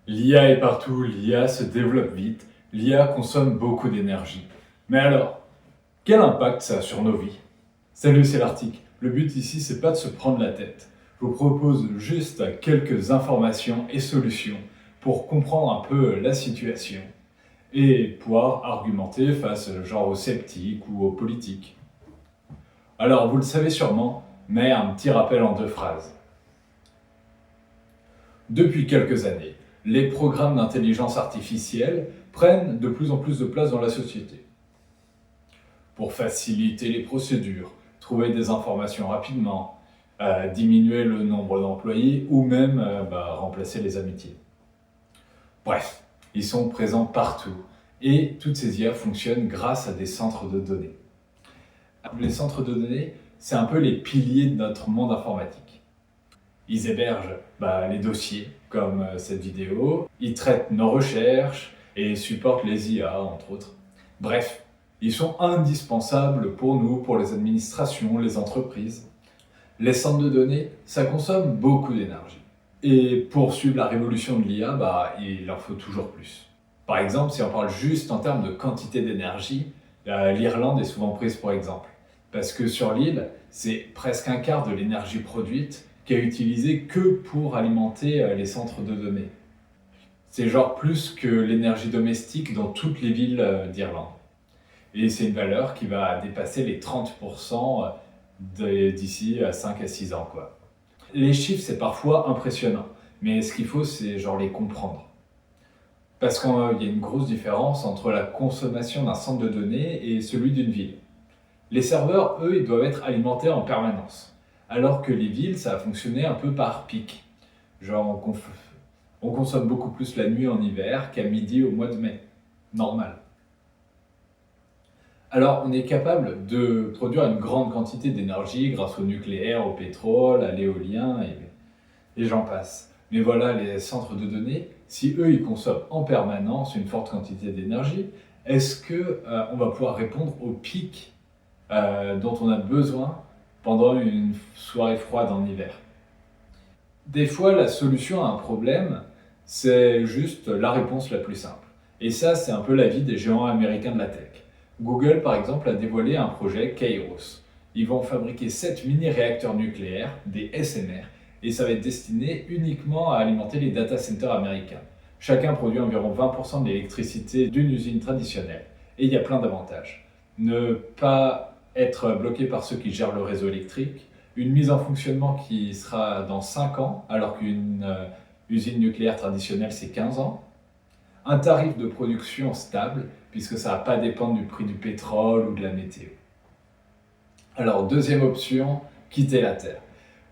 L'IA est partout, l'IA se développe vite, l'IA consomme beaucoup d'énergie. Mais alors, quel impact ça a sur nos vies? Salut, c'est l'Arctique. Le but ici, c'est pas de se prendre la tête. Je vous propose juste quelques informations et solutions pour comprendre un peu la situation et pouvoir argumenter face genre aux sceptiques ou aux politiques. Alors, vous le savez sûrement, mais un petit rappel en 2 phrases. Depuis quelques années, les programmes d'intelligence artificielle prennent de plus en plus de place dans la société. Pour faciliter les procédures, trouver des informations rapidement, diminuer le nombre d'employés ou même remplacer les amitiés. Bref, ils sont présents partout et toutes ces IA fonctionnent grâce à des centres de données. Les centres de données, c'est un peu les piliers de notre monde informatique. Ils hébergent les dossiers, comme cette vidéo, ils traitent nos recherches et supportent les IA, entre autres. Bref, ils sont indispensables pour nous, pour les administrations, les entreprises. Les centres de données, ça consomme beaucoup d'énergie. Et pour suivre la révolution de l'IA, il en faut toujours plus. Par exemple, si on parle juste en termes de quantité d'énergie, l'Irlande est souvent prise pour exemple. Parce que sur l'île, c'est presque un quart de l'énergie produite qui est utilisée que pour alimenter les centres de données. C'est genre plus que l'énergie domestique dans toutes les villes d'Irlande. Et c'est une valeur qui va dépasser les 30% d'ici à 5 à 6 ans, quoi. Les chiffres, c'est parfois impressionnant, mais ce qu'il faut, c'est genre les comprendre. Parce qu'il y a une grosse différence entre la consommation d'un centre de données et celui d'une ville. Les serveurs, eux, ils doivent être alimentés en permanence. Alors que les villes, ça va fonctionner un peu par pic. Genre, on consomme beaucoup plus la nuit en hiver qu'à midi au mois de mai. Normal. Alors, on est capable de produire une grande quantité d'énergie grâce au nucléaire, au pétrole, à l'éolien et j'en passe. Mais voilà, les centres de données, si eux, ils consomment en permanence une forte quantité d'énergie, est-ce qu'on va pouvoir répondre au pic dont on a besoin pendant une soirée froide en hiver? Des fois, la solution à un problème, c'est juste la réponse la plus simple. Et ça, c'est un peu l'avis des géants américains de la tech. Google, par exemple, a dévoilé un projet Kairos. Ils vont fabriquer 7 mini-réacteurs nucléaires, des SMR, et ça va être destiné uniquement à alimenter les data centers américains. Chacun produit environ 20% de l'électricité d'une usine traditionnelle. Et il y a plein d'avantages. Ne pas être bloqué par ceux qui gèrent le réseau électrique, une mise en fonctionnement qui sera dans 5 ans, alors qu'une usine nucléaire traditionnelle, c'est 15 ans. Un tarif de production stable, puisque ça ne va pas dépendre du prix du pétrole ou de la météo. Alors, deuxième option, quitter la Terre.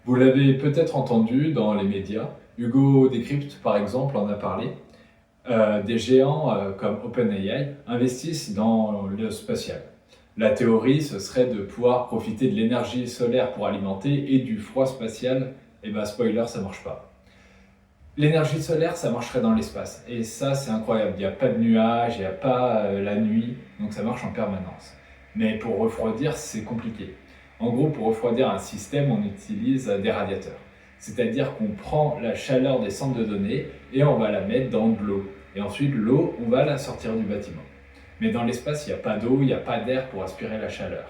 Vous l'avez peut-être entendu dans les médias, Hugo Décrypte, par exemple, en a parlé. Des géants comme OpenAI investissent dans le spatial. La théorie, ce serait de pouvoir profiter de l'énergie solaire pour alimenter et du froid spatial. Et spoiler, ça marche pas. L'énergie solaire, ça marcherait dans l'espace. Et ça, c'est incroyable. Il n'y a pas de nuages, il n'y a pas la nuit, donc ça marche en permanence. Mais pour refroidir, c'est compliqué. En gros, pour refroidir un système, on utilise des radiateurs. C'est-à-dire qu'on prend la chaleur des centres de données et on va la mettre dans de l'eau. Et ensuite, l'eau, on va la sortir du bâtiment. Mais dans l'espace, il n'y a pas d'eau, il n'y a pas d'air pour aspirer la chaleur.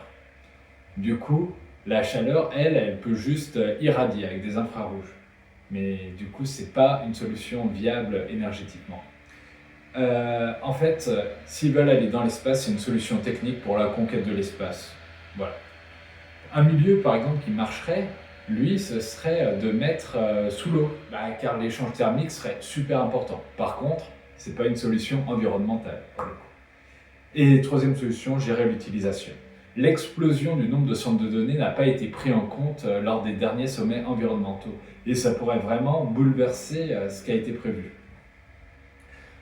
Du coup, la chaleur, elle peut juste irradier avec des infrarouges. Mais du coup, c'est pas une solution viable énergétiquement. En fait, s'ils veulent aller dans l'espace, c'est une solution technique pour la conquête de l'espace. Voilà. Un milieu, par exemple, qui marcherait, lui, ce serait de mettre sous l'eau, car l'échange thermique serait super important. Par contre, c'est pas une solution environnementale. Et troisième solution, gérer l'utilisation. L'explosion du nombre de centres de données n'a pas été pris en compte lors des derniers sommets environnementaux. Et ça pourrait vraiment bouleverser ce qui a été prévu.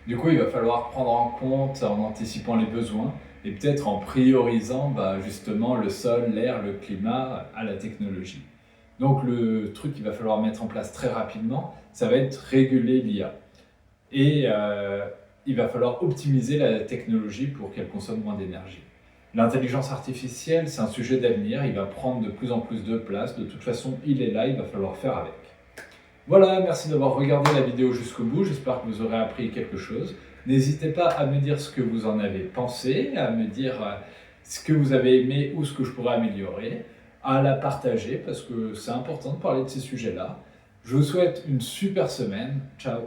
Du coup, il va falloir prendre en compte en anticipant les besoins et peut-être en priorisant justement le sol, l'air, le climat à la technologie. Donc le truc qu'il va falloir mettre en place très rapidement, ça va être réguler l'IA. Et il va falloir optimiser la technologie pour qu'elle consomme moins d'énergie. L'intelligence artificielle, c'est un sujet d'avenir, il va prendre de plus en plus de place, de toute façon il est là, il va falloir faire avec. Voilà, merci d'avoir regardé la vidéo jusqu'au bout, j'espère que vous aurez appris quelque chose. N'hésitez pas à me dire ce que vous en avez pensé, à me dire ce que vous avez aimé ou ce que je pourrais améliorer, à la partager parce que c'est important de parler de ces sujets-là. Je vous souhaite une super semaine. Ciao!